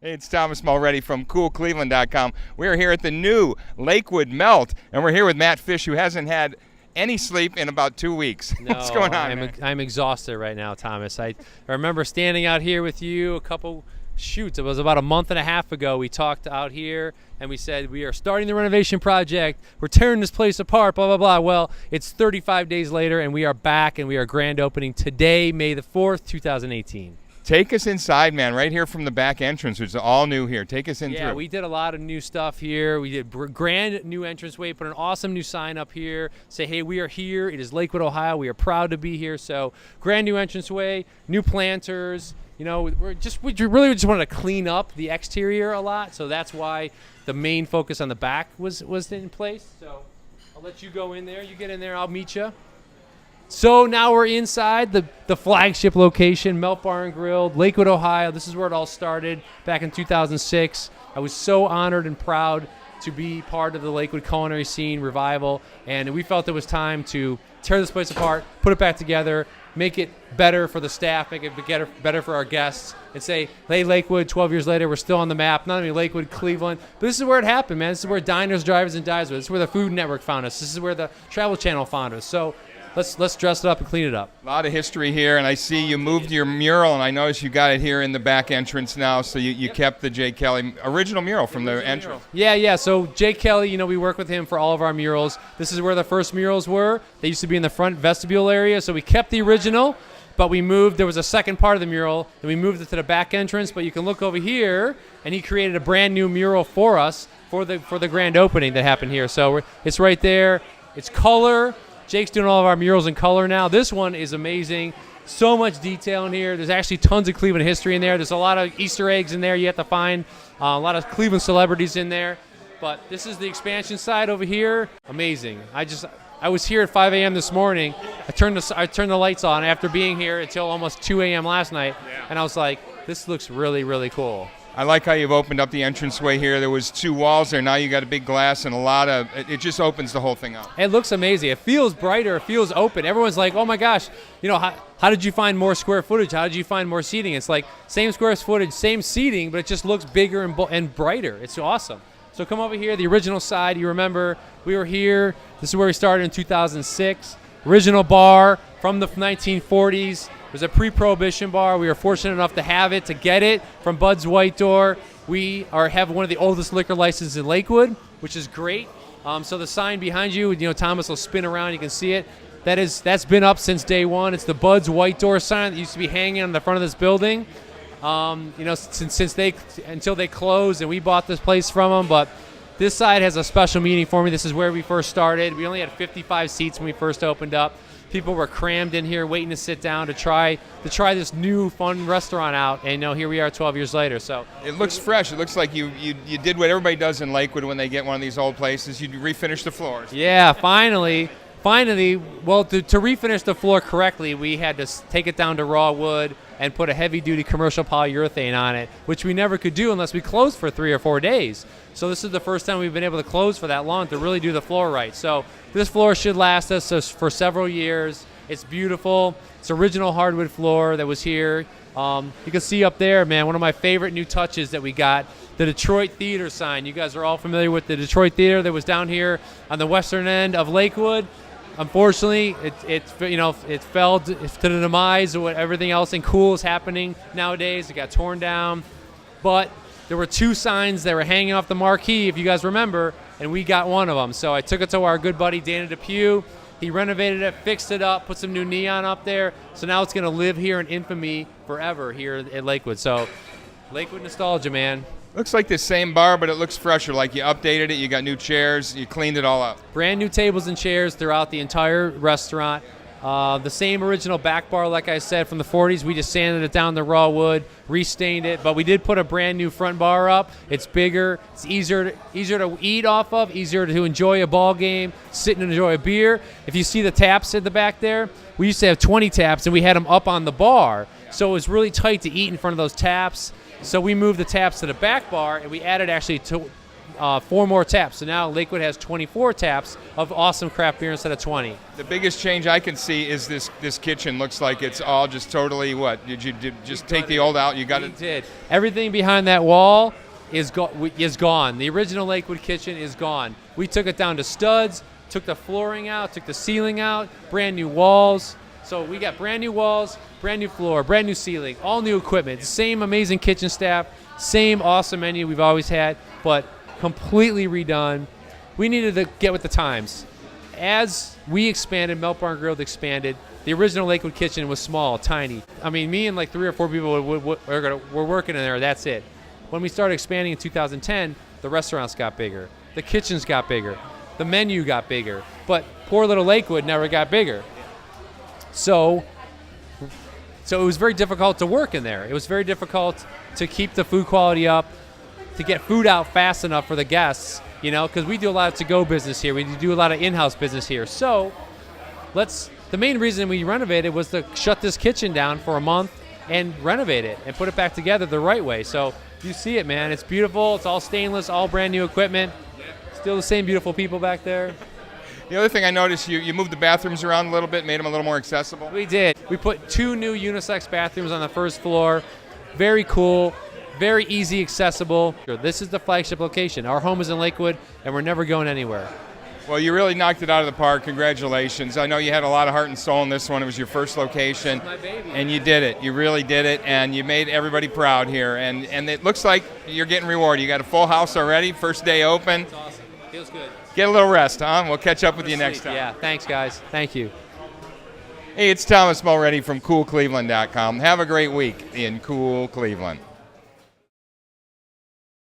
Hey, it's Thomas Mulready from CoolCleveland.com. We're here at the new Lakewood Melt, and we're here with Matt Fish, who hasn't had any sleep in about 2 weeks. No, What's going on? I'm exhausted right now, Thomas. I remember standing out here with you it was about a month and a half ago. We talked out here and we said we are starting the renovation project. We're tearing this place apart, blah, blah, blah. Well, it's 35 days later and we are back and we are grand opening today, May the 4th, 2018. Take us inside, man, right here from the back entrance, which is all new here. Take us in through. Yeah, we did a lot of new stuff here. We did grand new entranceway, put an awesome new sign up here. Say, hey, we are here. It is Lakewood, Ohio. We are proud to be here. So grand new entranceway, new planters. You know, we really just wanted to clean up the exterior a lot. So that's why the main focus on the back was in place. So I'll let you go in there. You get in there. I'll meet you. So now we're inside the flagship location, Melt Bar and Grill, Lakewood, Ohio. This is where it all started back in 2006. I was so honored and proud to be part of the Lakewood culinary scene revival, and we felt it was time to tear this place apart, put it back together, make it better for the staff, make it better for our guests, and say, hey, Lakewood, 12 years later, we're still on the map. Not only Lakewood, Cleveland, but this is where it happened, man. This is where Diners, Drivers, and Dives were. This is where the Food Network found us. This is where the Travel Channel found us. So let's dress it up and clean it up. A lot of history here, and I see you moved your mural, and I noticed you got it here in the back entrance now, so you kept the Jay Kelly original mural from the entrance. Yeah. So Jay Kelly, we work with him for all of our murals. This is where the first murals were. They used to be in the front vestibule area, so we kept the original, but we moved. There was a second part of the mural, and we moved it to the back entrance, but you can look over here, and he created a brand new mural for us for the grand opening that happened here. So it's right there. It's color. Jake's doing all of our murals in color now. This one is amazing. So much detail in here. There's actually tons of Cleveland history in there. There's a lot of Easter eggs in there you have to find. A lot of Cleveland celebrities in there. But this is the expansion side over here. Amazing. I was here at 5 a.m. this morning. I turned the lights on after being here until almost 2 a.m. last night. And I was like, this looks really, really cool. I like how you've opened up the entranceway here. There was 2 walls there. Now you got a big glass and it just opens the whole thing up. It looks amazing. It feels brighter. It feels open. Everyone's like, oh my gosh, how did you find more square footage? How did you find more seating? It's like same square footage, same seating, but it just looks bigger and brighter. It's awesome. So come over here, the original side. You remember we were here. This is where we started in 2006. Original bar from the 1940s. It was a pre-prohibition bar. We were fortunate enough to get it from Bud's White Door. We have one of the oldest liquor licenses in Lakewood, which is great. So the sign behind you, Thomas will spin around. You can see it. That's been up since day one. It's the Bud's White Door sign that used to be hanging on the front of this building. Until they closed and we bought this place from them. But this side has a special meaning for me. This is where we first started. We only had 55 seats when we first opened up. People were crammed in here waiting to sit down to try this new fun restaurant out, and here we are 12 years later. So it looks fresh. It looks like you did what everybody does in Lakewood when they get one of these old places. You refinish the floors. Yeah, finally. Well, to refinish the floor correctly, we had to take it down to raw wood and put a heavy-duty commercial polyurethane on it, which we never could do unless we closed for 3 or 4 days. So this is the first time we've been able to close for that long to really do the floor right. So this floor should last us for several years. It's beautiful. It's original hardwood floor that was here. You can see up there, man, one of my favorite new touches that we got, the Detroit Theater sign. You guys are all familiar with the Detroit Theater that was down here on the western end of Lakewood. Unfortunately, it fell to the demise of what everything else in cool is happening nowadays. It got torn down. But there were 2 signs that were hanging off the marquee, if you guys remember, and we got one of them. So I took it to our good buddy Dana Depew. He renovated it, fixed it up, put some new neon up there. So now it's going to live here in infamy forever here at Lakewood. So Lakewood nostalgia, man. Looks like the same bar, but it looks fresher. Like you updated it, you got new chairs, you cleaned it all up. Brand new tables and chairs throughout the entire restaurant. The same original back bar, like I said, from the 40s. We just sanded it down to raw wood, restained it, but we did put a brand new front bar up. It's bigger. It's easier to eat off of, easier to enjoy a ball game, sit and enjoy a beer. If you see the taps at the back there, we used to have 20 taps, and we had them up on the bar. So it was really tight to eat in front of those taps. So we moved the taps to the back bar, and we added actually 4 more taps. So now Lakewood has 24 taps of awesome craft beer instead of 20. The biggest change I can see is this kitchen looks like it's all just totally what? Did you just take the old out? You got We it? did. Everything behind that wall is gone. The original Lakewood kitchen is gone. We took it down to studs, took the flooring out, took the ceiling out, brand new walls. So we got brand new walls, brand new floor, brand new ceiling, all new equipment. Same amazing kitchen staff, same awesome menu we've always had, but completely redone. We needed to get with the times. As we expanded, Melt Barn Grill expanded. The original Lakewood kitchen was small, tiny. I mean, me and like 3 or 4 people were working in there. That's it. When we started expanding in 2010, the restaurants got bigger, the kitchens got bigger, the menu got bigger, but poor little Lakewood never got bigger. So it was very difficult to work in there. It was very difficult to keep the food quality up, to get food out fast enough for the guests, because we do a lot of to-go business here. We do a lot of in-house business here. So the main reason we renovated was to shut this kitchen down for a month and renovate it and put it back together the right way. So you see it, man. It's beautiful. It's all stainless, all brand new equipment. Still the same beautiful people back there. The other thing I noticed, you moved the bathrooms around a little bit, made them a little more accessible. We did. We put 2 new unisex bathrooms on the first floor. Very cool, very easy accessible. This is the flagship location. Our home is in Lakewood, and we're never going anywhere. Well, you really knocked it out of the park. Congratulations. I know you had a lot of heart and soul in this one. It was your first location. My baby. And you did it. You really did it, and you made everybody proud here. And it looks like you're getting rewarded. You got a full house already, first day open. It's awesome. Feels good. Get a little rest, huh? We'll catch up with you next time. Yeah, thanks, guys. Thank you. Hey, it's Thomas Mulready from CoolCleveland.com. Have a great week in Cool Cleveland.